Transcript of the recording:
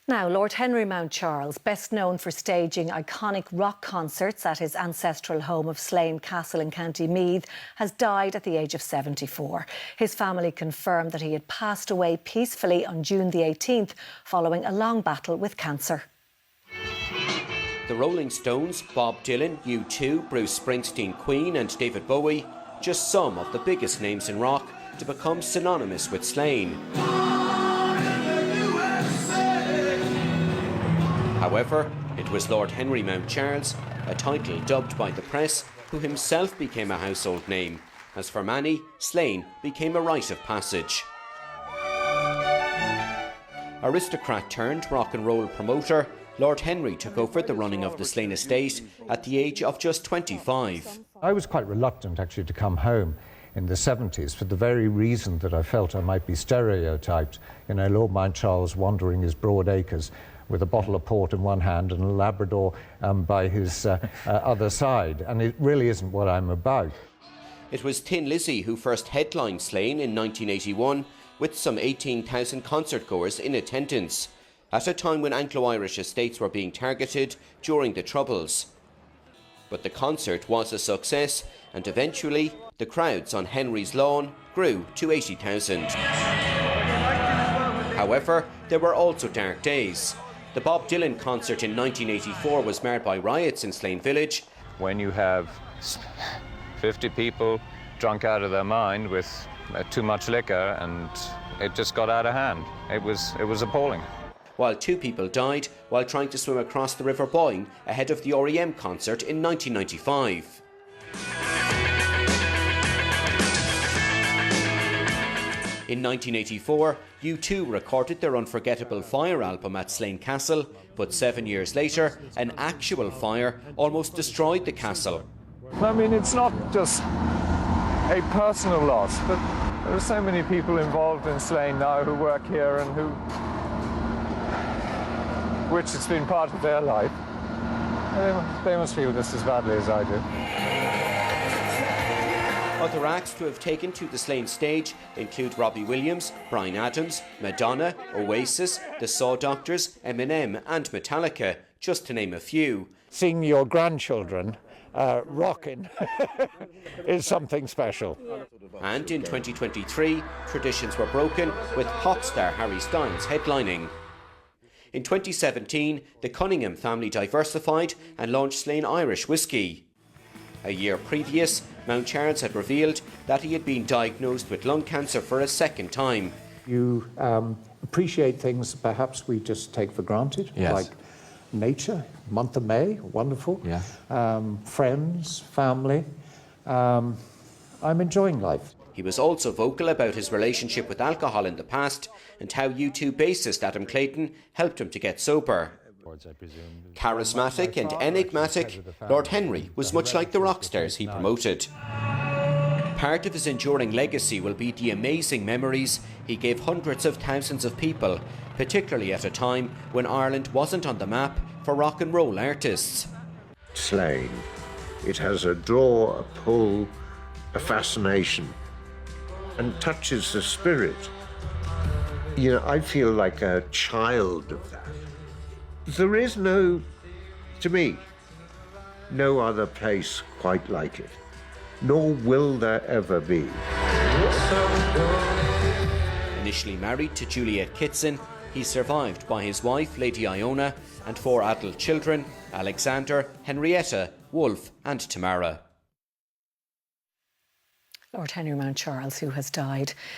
Now, Lord Henry Mountcharles, best known for staging iconic rock concerts at his ancestral home of Slane Castle in County Meath, has died at the age of 74. His family confirmed that he had passed away peacefully on June the 18th, following a long battle with cancer. The Rolling Stones, Bob Dylan, U2, Bruce Springsteen, Queen and David Bowie, just some of the biggest names in rock to become synonymous with Slane. However, it was Lord Henry Mountcharles, a title dubbed by the press, who himself became a household name, as for many, Slane became a rite of passage. Aristocrat turned rock and roll promoter, Lord Henry took over the running of the Slane estate at the age of just 25. I was quite reluctant actually to come home in the 70s for the very reason that I felt I might be stereotyped. You know, Lord Mountcharles wandering his broad acres with a bottle of port in one hand and a Labrador by his other side. And it really isn't what I'm about. It was Thin Lizzy who first headlined Slane in 1981 with some 18,000 concertgoers in attendance, at a time when Anglo-Irish estates were being targeted during the Troubles. But the concert was a success, and eventually the crowds on Henry's lawn grew to 80,000. However, there were also dark days. The Bob Dylan concert in 1984 was marred by riots in Slane Village. When you have 50 people drunk out of their mind with too much liquor, and it just got out of hand. It was appalling. While 2 people died while trying to swim across the River Boyne ahead of the R.I.P concert in 1995. In 1984, U2 recorded their unforgettable Fire album at Slane Castle, but 7 years later, an actual fire almost destroyed the castle. I mean, it's not just a personal loss, but there are so many people involved in Slane now who work here and which has been part of their life. They must feel just as badly as I do. Other acts to have taken to the Slane stage include Robbie Williams, Bryan Adams, Madonna, Oasis, the Saw Doctors, Eminem and Metallica, just to name a few. Seeing your grandchildren rocking is something special. And in 2023, traditions were broken with pop star Harry Styles headlining. In 2017, the Cunningham family diversified and launched Slane Irish Whiskey. A year previous, Mountcharles had revealed that he had been diagnosed with lung cancer for a second time. You appreciate things perhaps we just take for granted, yes. Like nature, month of May, wonderful. Yeah. Friends, family. I'm enjoying life. He was also vocal about his relationship with alcohol in the past and how U2 bassist Adam Clayton helped him to get sober. Charismatic and enigmatic, Lord Henry was much like the rock stars he promoted. Part of his enduring legacy will be the amazing memories he gave hundreds of thousands of people, particularly at a time when Ireland wasn't on the map for rock and roll artists. Slane, it has a draw, a pull, a fascination, and touches the spirit. You know, I feel like a child of that. There is no, to me, no other place quite like it, nor will there ever be. Initially married to Juliet Kitson, he's survived by his wife, Lady Iona, and 4 adult children, Alexander, Henrietta, Wolf and Tamara. Lord Henry Mountcharles, who has died.